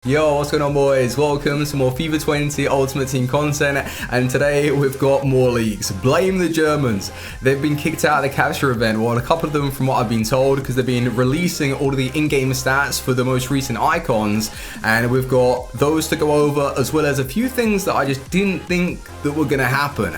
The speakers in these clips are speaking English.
Yo, what's going on, boys? Welcome to more FIFA 20 Ultimate Team content, and today we've got more leaks. Blame the Germans. They've been kicked out of the capture event, well, a couple of them from what I've been told, because they've been releasing all of the in-game stats for the most recent icons, and we've got those to go over, as well as a few things that I just didn't think that were going to happen.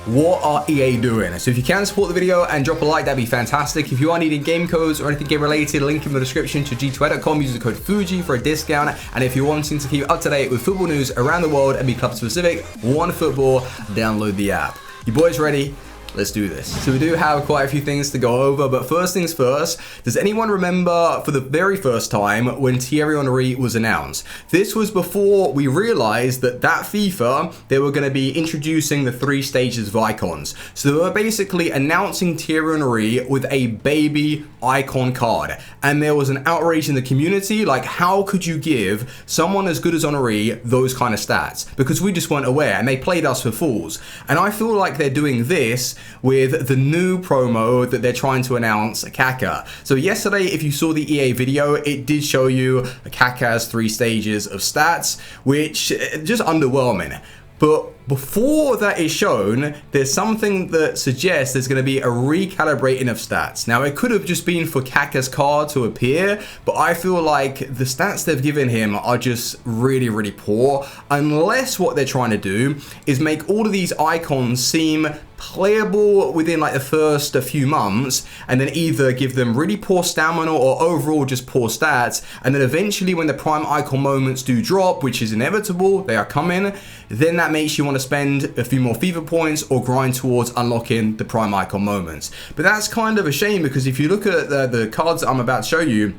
What are EA doing? So if you can support the video and drop a like, that'd be fantastic. If you are needing game codes or anything game related, link in the description to g2a.com. Use the code Fuji for a discount. And if you're wanting to keep up to date with football news around the world and be club specific, OneFootball, download the app. You boys ready? Let's do this. So we do have quite a few things to go over, but first things first, does anyone remember for the very first time when Thierry Henry was announced? This was before we realized that FIFA, they were going to be introducing the 3 stages of icons. So they were basically announcing Thierry Henry with a baby icon card. And there was an outrage in the community, like how could you give someone as good as Henry those kind of stats? Because we just weren't aware and they played us for fools. And I feel like they're doing this with the new promo that they're trying to announce, Kaka. So yesterday, if you saw the EA video, it did show you Kaka's 3 stages of stats, which just underwhelming. But before that is shown, there's something that suggests there's going to be a recalibrating of stats. Now, it could have just been for Kaka's card to appear, but I feel like the stats they've given him are just really, really poor, unless what they're trying to do is make all of these icons seem playable within like the first few months, and then either give them really poor stamina or overall just poor stats, and then eventually when the prime icon moments do drop, which is inevitable, they are coming, then that makes you want to spend a few more FIFA points or grind towards unlocking the prime icon moments. But that's kind of a shame, because if you look at the cards that I'm about to show you,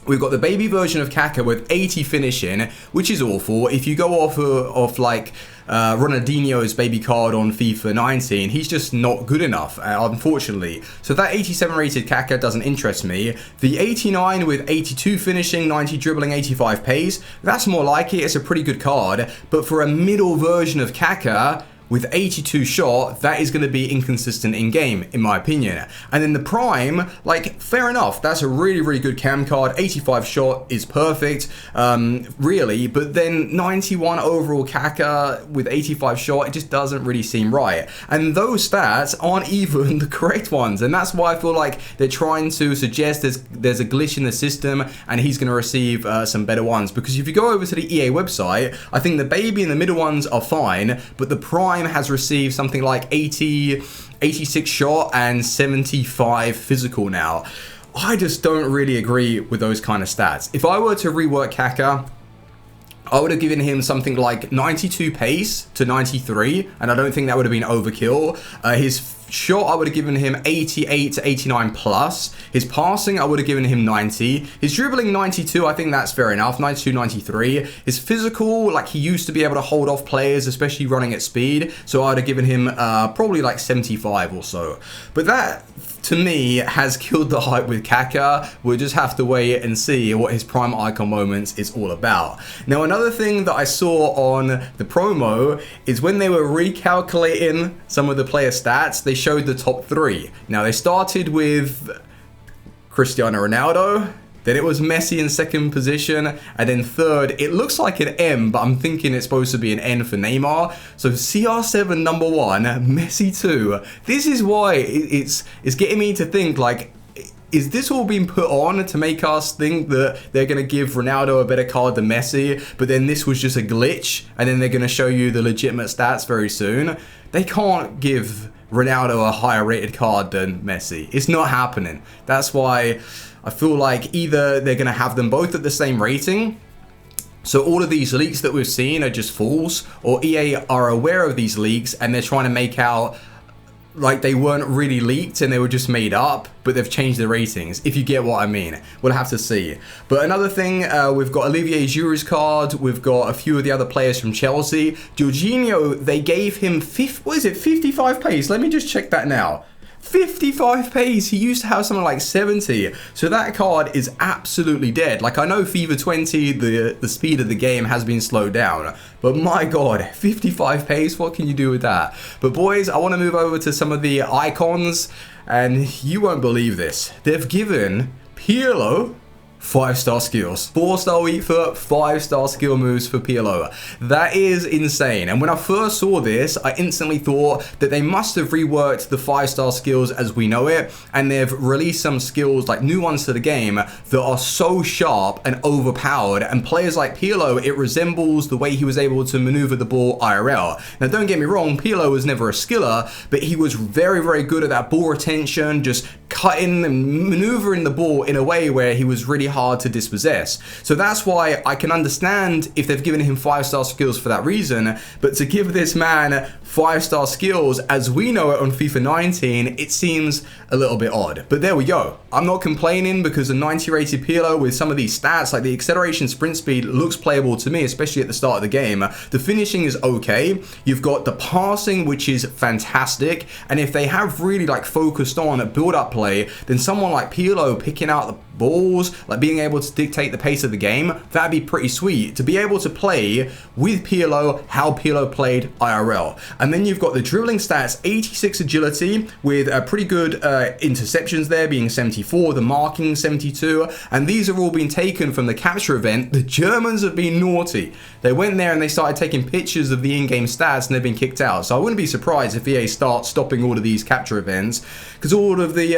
we've got the baby version of Kaka with 80 finishing, which is awful. If you go off like Ronaldinho's baby card on FIFA 19, he's just not good enough, unfortunately. So that 87 rated Kaka doesn't interest me. The 89 with 82 finishing, 90 dribbling, 85 pace, that's more like it. It's a pretty good card. But for a middle version of Kaka with 82 shot, that is going to be inconsistent in game, in my opinion. And then the prime, like, fair enough, that's a really, really good cam card. 85 shot is perfect, really. But then 91 overall Kaka with 85 shot, it just doesn't really seem right. And those stats aren't even the correct ones. And that's why I feel like they're trying to suggest there's a glitch in the system and he's going to receive some better ones. Because if you go over to the EA website, I think the baby and the middle ones are fine, but the prime has received something like 86 shot and 75 physical now. I just don't really agree with those kind of stats. If I were to rework Kaka, I would have given him something like 92 pace to 93, and I don't think that would have been overkill. His shot, I would have given him 88 to 89 plus. His passing, I would have given him 90. His dribbling, 92, I think that's fair enough, 92, 93. His physical, like he used to be able to hold off players, especially running at speed, so I would have given him probably like 75 or so. But that, to me, has killed the hype with Kaka. We'll just have to wait and see what his prime icon moments is all about. Now, another thing that I saw on the promo is when they were recalculating some of the player stats, they showed the top 3. Now, they started with Cristiano Ronaldo, then it was Messi in second position, and then third, it looks like an M, but I'm thinking it's supposed to be an N for Neymar. So CR7 number 1, Messi 2. This is why it's getting me to think, like, is this all being put on to make us think that they're going to give Ronaldo a better card than Messi, but then this was just a glitch, and then they're going to show you the legitimate stats very soon? They can't give Ronaldo a higher rated card than Messi. It's not happening. That's why I feel like either they're going to have them both at the same rating, so all of these leaks that we've seen are just false, or EA are aware of these leaks and they're trying to make out like they weren't really leaked and they were just made up, but they've changed the ratings, if you get what I mean. We'll have to see. But another thing, we've got Olivier Giroud's card, we've got a few of the other players from Chelsea. Jorginho, they gave him 55 pace? Let me just check that now. 55 pace. He used to have something like 70. So that card is absolutely dead. Like, I know FIFA 20, the speed of the game has been slowed down, but my god, 55 pace, what can you do with that? But boys, I want to move over to some of the icons, and you won't believe this. They've given Pirlo 5-star skills. 4-star weak foot, 5-star skill moves for Pirlo. That is insane. And when I first saw this, I instantly thought that they must have reworked the 5-star skills as we know it, and they've released some skills, like new ones to the game, that are so sharp and overpowered. And players like Pirlo, it resembles the way he was able to maneuver the ball IRL. Now, don't get me wrong, Pirlo was never a skiller, but he was very, very good at that ball retention, just cutting and maneuvering the ball in a way where he was really hard to dispossess. So that's why I can understand if they've given him 5-star skills for that reason, but to give this man 5-star skills as we know it on FIFA 19, it seems a little bit odd. But there we go. I'm not complaining because a 90 rated Pirlo with some of these stats, like the acceleration sprint speed looks playable to me, especially at the start of the game. The finishing is okay. You've got the passing, which is fantastic. And if they have really like focused on a build-up play, then someone like Pirlo picking out the balls, like being able to dictate the pace of the game, that'd be pretty sweet. To be able to play with Pirlo how Pirlo played IRL. And then you've got the dribbling stats, 86 agility with pretty good interceptions there being 74, the marking 72, and these have all been taken from the capture event. The Germans have been naughty. They went there and they started taking pictures of the in-game stats and they've been kicked out. So I wouldn't be surprised if EA starts stopping all of these capture events because all of the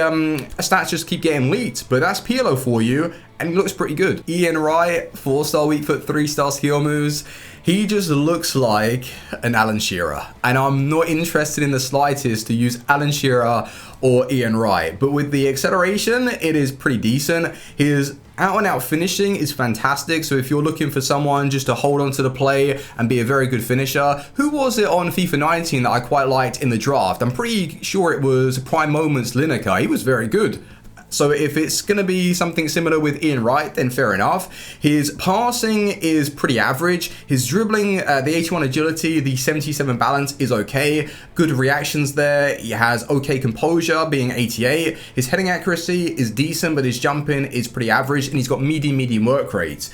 stats just keep getting leaked. But that's Pirlo for you, and he looks pretty good. Ian Wright, 4-star weak foot, 3-star skill moves. He just looks like an Alan Shearer, and I'm not interested in the slightest to use Alan Shearer or Ian Wright. But with the acceleration, it is pretty decent. His out-and-out finishing is fantastic. So if you're looking for someone just to hold on to the play and be a very good finisher, who was it on FIFA 19 that I quite liked in the draft? I'm pretty sure it was Prime Moments Lineker. He was very good. So if it's going to be something similar with Ian Wright, then fair enough. His passing is pretty average. His dribbling, the 81 agility, the 77 balance is okay. Good reactions there. He has okay composure, being 88. His heading accuracy is decent, but his jumping is pretty average, and he's got medium work rates.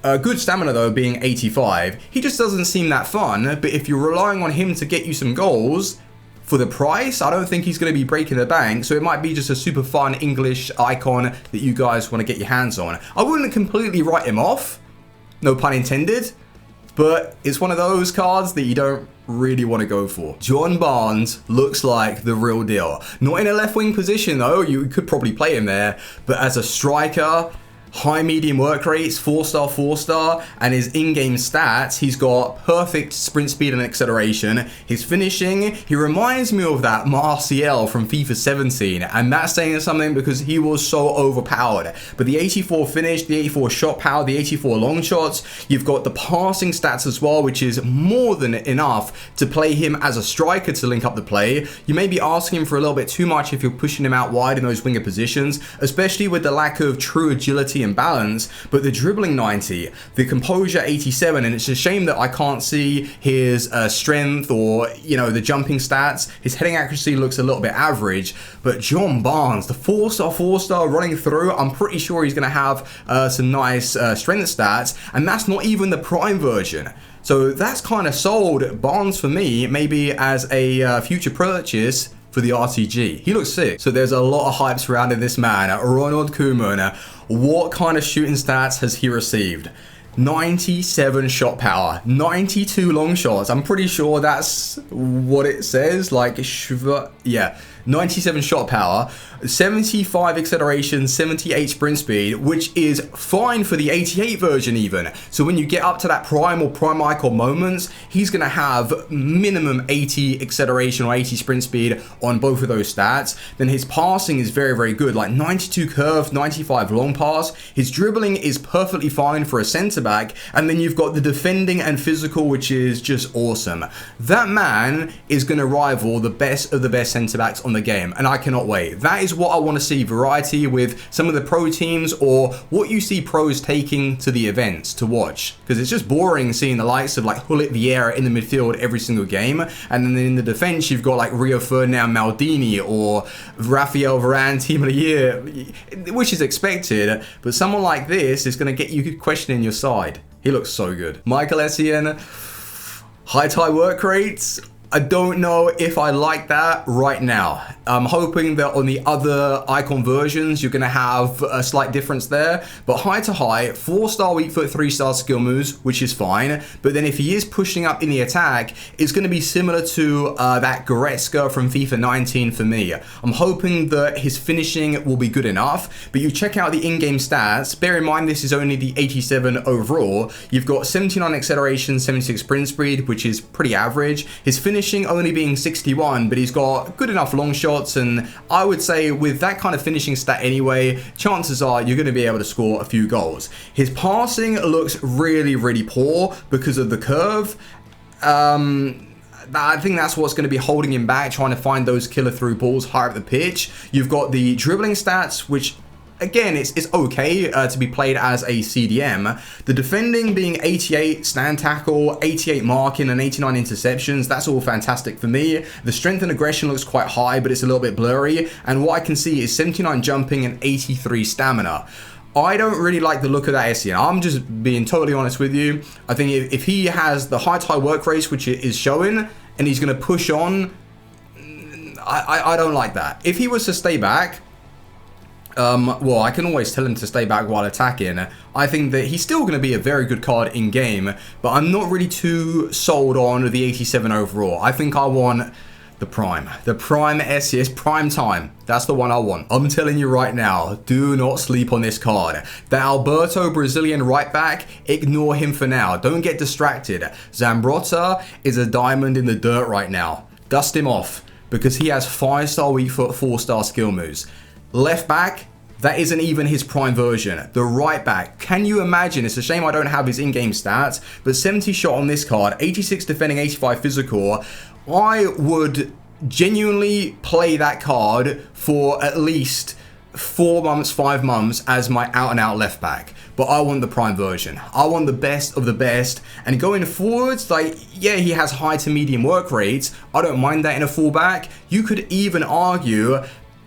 Good stamina though, being 85. He just doesn't seem that fun, but if you're relying on him to get you some goals, for the price, I don't think he's going to be breaking the bank, so it might be just a super fun English icon that you guys want to get your hands on. I wouldn't completely write him off, no pun intended, but it's one of those cards that you don't really want to go for. John Barnes looks like the real deal. Not in a left wing position though, you could probably play him there, but as a striker, high medium work rates, 4-star, and his in-game stats, he's got perfect sprint speed and acceleration. His finishing, he reminds me of that Martial from FIFA 17, and that's saying something because he was so overpowered. But the 84 finish, the 84 shot power, the 84 long shots, you've got the passing stats as well, which is more than enough to play him as a striker to link up the play. You may be asking for a little bit too much if you're pushing him out wide in those winger positions, especially with the lack of true agility and balance. But the dribbling 90, the composure 87, and it's a shame that I can't see his strength or, you know, the jumping stats. His heading accuracy looks a little bit average, but John Barnes, the 4-star running through, I'm pretty sure he's going to have some nice strength stats, and that's not even the prime version. So that's kind of sold Barnes for me, maybe as a future purchase for the RTG. He looks sick. So there's a lot of hype surrounding this man. Ronald Koeman, what kind of shooting stats has he received? 97 shot power, 92 long shots. I'm pretty sure that's what it says. Like, yeah, 97 shot power, 75 acceleration, 78 sprint speed, which is fine for the 88 version even. So when you get up to that prime or prime icon moments, he's going to have minimum 80 acceleration or 80 sprint speed on both of those stats. Then his passing is very good, like 92 curve, 95 long pass. His dribbling is perfectly fine for a centre back. And then you've got the defending and physical, which is just awesome. That man is going to rival the best of the best centre backs on the game, and I cannot wait. That is what I want to see, variety with some of the pro teams, or what you see pros taking to the events to watch, because it's just boring seeing the likes of like Hullet Vieira in the midfield every single game, and then in the defense you've got like Rio Ferdinand Maldini or Rafael Varane team of the year, which is expected, but someone like this is going to get you questioning your side. He looks so good. Michael Essien, high tie work rates, I don't know if I like that right now. I'm hoping that on the other icon versions, you're going to have a slight difference there. But high to high, 4-star weak foot, 3-star skill moves, which is fine. But then if he is pushing up in the attack, it's going to be similar to that Goretzka from FIFA 19 for me. I'm hoping that his finishing will be good enough. But you check out the in-game stats. Bear in mind, this is only the 87 overall. You've got 79 acceleration, 76 sprint speed, which is pretty average. His finishing only being 61, but he's got good enough long shots, and I would say with that kind of finishing stat anyway, chances are you're going to be able to score a few goals. His passing looks really, really poor because of the curve. I think that's what's going to be holding him back, trying to find those killer through balls higher up the pitch. You've got the dribbling stats, which again, it's okay to be played as a CDM. The defending being 88 stand tackle, 88 marking, and 89 interceptions. That's all fantastic for me. The strength and aggression looks quite high, but it's a little bit blurry. And what I can see is 79 jumping and 83 stamina. I don't really like the look of that Essien. I'm just being totally honest with you. I think if he has the high work rates, which it is showing, and he's going to push on, I don't like that. If he was to stay back, well, I can always tell him to stay back while attacking. I think that he's still going to be a very good card in game, but I'm not really too sold on the 87 overall. I think I want the prime Essien. It's prime time. That's the one I want. I'm telling you right now, do not sleep on this card. The Alberto Brazilian right back, ignore him for now. Don't get distracted. Zambrotta is a diamond in the dirt right now. Dust him off because he has 5-star weak foot, 4-star skill moves. Left back, that isn't even his prime version. The right back, can you imagine? It's a shame I don't have his in-game stats, but 70 shot on this card, 86 defending, 85 physical. I would genuinely play that card for at least 4 months, 5 months as my out-and-out left back. But I want the prime version. I want the best of the best. And going forwards, like, yeah, he has high to medium work rates. I don't mind that in a fullback. You could even argue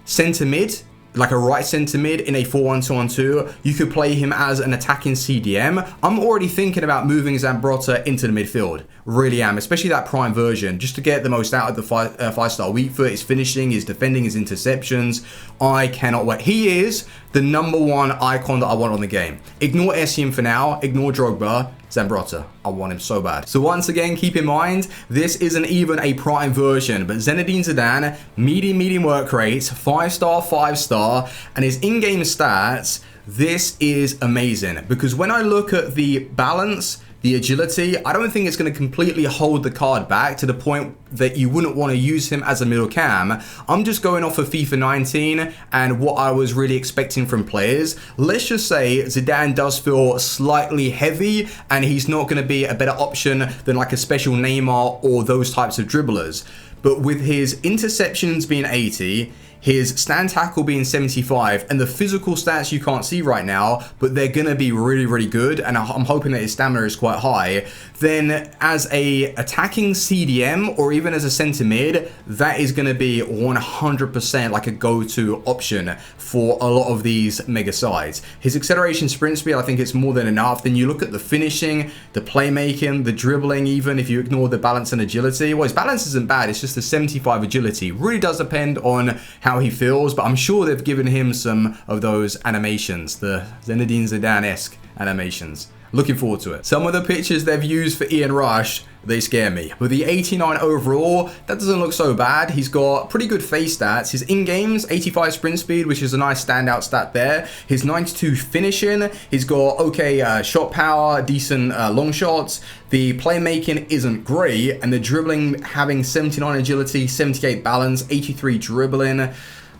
centre mid, like a right centre mid in a 4-1-2-1-2. You could play him as an attacking CDM. I'm already thinking about moving Zambrotta into the midfield. Really am, especially that prime version, just to get the most out of the 5-star weak foot, his finishing, his defending, his interceptions. I cannot wait. He is the #1 icon that I want on the game. Ignore Essien for now, ignore Drogba. Zambrotta, I want him so bad. So once again, keep in mind, this isn't even a prime version, but Zinedine Zidane, medium work rates, 5-star, 5-star, and his in-game stats, this is amazing. Because when I look at the balance, the agility, I don't think it's going to completely hold the card back to the point that you wouldn't want to use him as a middle cam. I'm just going off of FIFA 19 and what I was really expecting from players. Let's just say Zidane does feel slightly heavy and he's not going to be a better option than like a special Neymar or those types of dribblers. But with his interceptions being 80, his stand tackle being 75, and the physical stats you can't see right now, but they're going to be really, really good, and I'm hoping that his stamina is quite high, then as a attacking CDM, or even as a centre mid, that is going to be 100% like a go-to option for a lot of these mega sides. His acceleration sprint speed, I think it's more than enough. Then you look at the finishing, the playmaking, the dribbling, even if you ignore the balance and agility. Well, his balance isn't bad, it's just the 75 agility. Really does depend on how he feels, but I'm sure they've given him some of those animations, the Zinedine Zidane-esque animations. Looking forward to it. Some of the pictures they've used for Ian Rush, they scare me. With the 89 overall, that doesn't look so bad. He's got pretty good face stats. His in-games, 85 sprint speed, which is a nice standout stat there. His 92 finishing, he's got okay shot power, decent long shots. The playmaking isn't great, and the dribbling having 79 agility, 78 balance, 83 dribbling.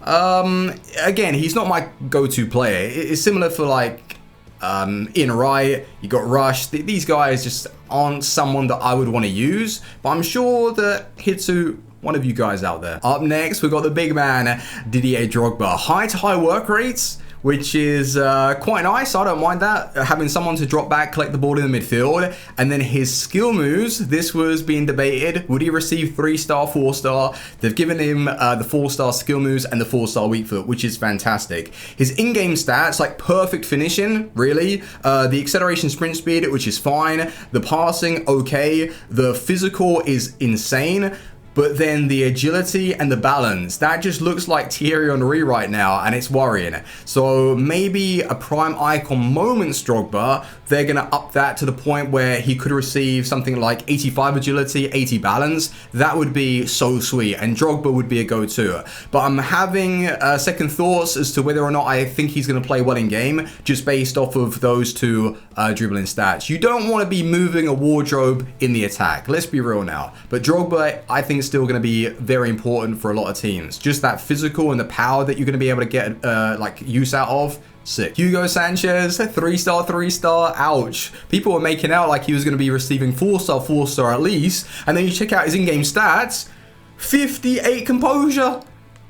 Again, he's not my go-to player. It's similar for like Ian Wright, you got Rush. These guys just aren't someone that I would want to use, but I'm sure that he'd suit one of you guys out there. Up next, we've got the big man, Didier Drogba. High to high work rates, which is quite nice. I don't mind that. Having someone to drop back, collect the ball in the midfield. And then his skill moves, this was being debated. Would he receive 3-star, 4-star? They've given him the 4-star skill moves and the 4-star weak foot, which is fantastic. His in-game stats, like perfect finishing, really. The acceleration sprint speed, which is fine. The passing, okay. The physical is insane. But then the agility and the balance, that just looks like Thierry Henry right now, and it's worrying. So maybe a prime icon moments Drogba, they're going to up that to the point where he could receive something like 85 agility, 80 balance. That would be so sweet, and Drogba would be a go-to. But I'm having second thoughts as to whether or not I think he's going to play well in game, just based off of those two dribbling stats. You don't want to be moving a wardrobe in the attack. Let's be real now. But Drogba, I think, is still going to be very important for a lot of teams. Just that physical and the power that you're going to be able to get like use out of. Sick. Hugo Sanchez, 3-star, 3-star, ouch. People were making out like he was going to be receiving 4-star, 4-star at least. And then you check out his in-game stats, 58 composure.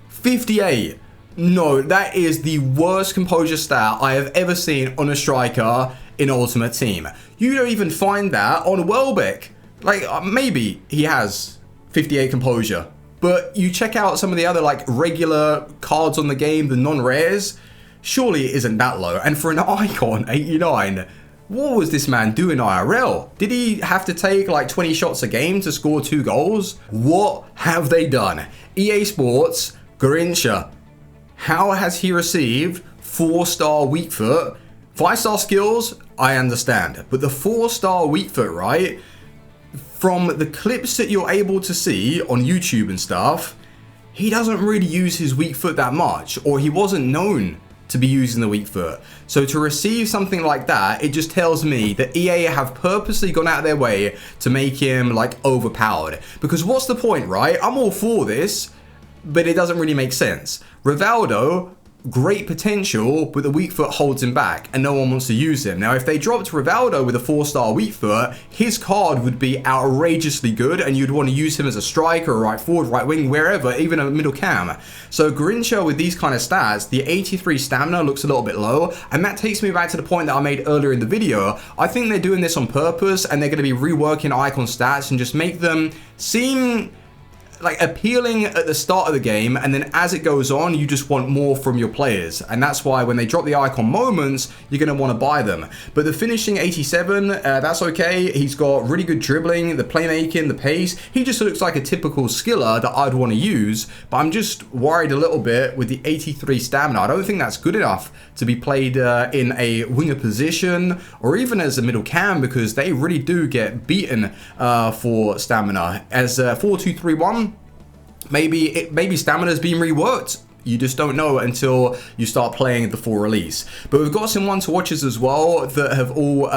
58. No, that is the worst composure stat I have ever seen on a striker in Ultimate Team. You don't even find that on Welbeck. Like, maybe he has 58 composure. But you check out some of the other, like, regular cards on the game, the non-rares, surely it isn't that low. And for an icon, 89, what was this man doing IRL? Did he have to take like 20 shots a game to score 2 goals? What have they done? EA Sports, Garrincha, how has he received 4-star weak foot? 5-star skills, I understand. But the 4-star weak foot, right? From the clips that you're able to see on YouTube and stuff, he doesn't really use his weak foot that much, or he wasn't known to be using the weak foot. So to receive something like that, it just tells me that EA have purposely gone out of their way to make him like overpowered. Because what's the point, right? I'm all for this, but it doesn't really make sense. Rivaldo, great potential, but the weak foot holds him back and no one wants to use him. Now, if they dropped Rivaldo with a 4-star weak foot, his card would be outrageously good and you'd want to use him as a striker, right forward, right wing, wherever, even a middle cam. So Garrincha with these kind of stats, the 83 stamina looks a little bit low, and that takes me back to the point that I made earlier in the video. I think they're doing this on purpose and they're going to be reworking icon stats and just make them seem like appealing at the start of the game, and then as it goes on you just want more from your players, and that's why when they drop the icon moments you're going to want to buy them. But the finishing 87, that's okay. He's got really good dribbling, the playmaking, the pace. He just looks like a typical skiller that I'd want to use, but I'm just worried a little bit with the 83 stamina. I don't think that's good enough to be played in a winger position or even as a middle cam, because they really do get beaten for stamina. As 4-2-3-1, maybe stamina's being reworked. You just don't know until you start playing the full release. But we've got some one to watches as well that have all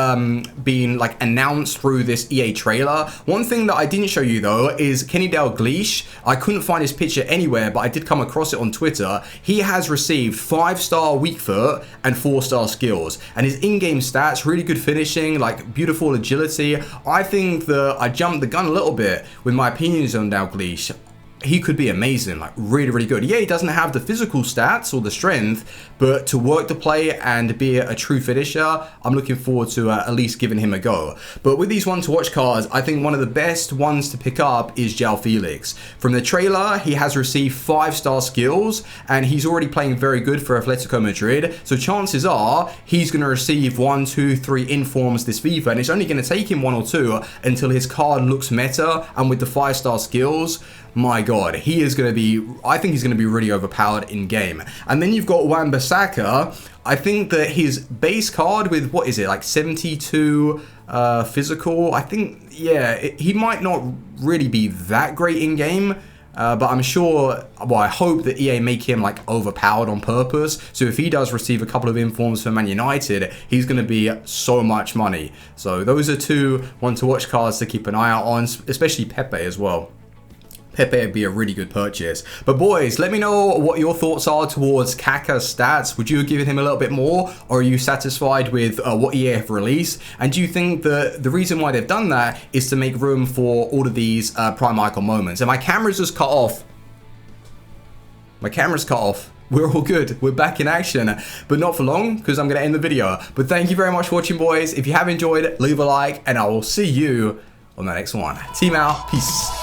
been like announced through this EA trailer. One thing that I didn't show you though is Kenny Dalglish. I couldn't find his picture anywhere, but I did come across it on Twitter. He has received 5-star weak foot and 4-star skills, and his in-game stats, really good finishing, like beautiful agility. I think that I jumped the gun a little bit with my opinions on Dalglish. He could be amazing, like really, really good. Yeah, he doesn't have the physical stats or the strength, but to work the play and be a true finisher, I'm looking forward to at least giving him a go. But with these one to watch cards, I think one of the best ones to pick up is João Felix. From the trailer, he has received 5-star skills and he's already playing very good for Atletico Madrid. So chances are he's going to receive 1, 2, 3 informs this FIFA, and it's only going to take him 1 or 2 until his card looks meta. And with the 5-star skills, my God, he is going to be, I think he's going to be really overpowered in game. And then you've got Wan-Bissaka. I think that his base card with, what is it, like 72 physical, I think, yeah, he might not really be that great in game. But I'm sure, well, I hope that EA make him like overpowered on purpose. So if he does receive a couple of informs for Man United, he's going to be so much money. So those are 2 one to watch cards to keep an eye out on, especially Pepe as well. Pepe would be a really good purchase. But boys, let me know what your thoughts are towards Kaka's stats. Would you have given him a little bit more, or are you satisfied with what EA have released? And do you think that the reason why they've done that is to make room for all of these prime icon moments? And my camera's just cut off. My camera's cut off. We're all good. We're back in action, but not for long because I'm going to end the video. But thank you very much for watching, boys. If you have enjoyed, leave a like, and I will see you on the next one. Team out. Peace.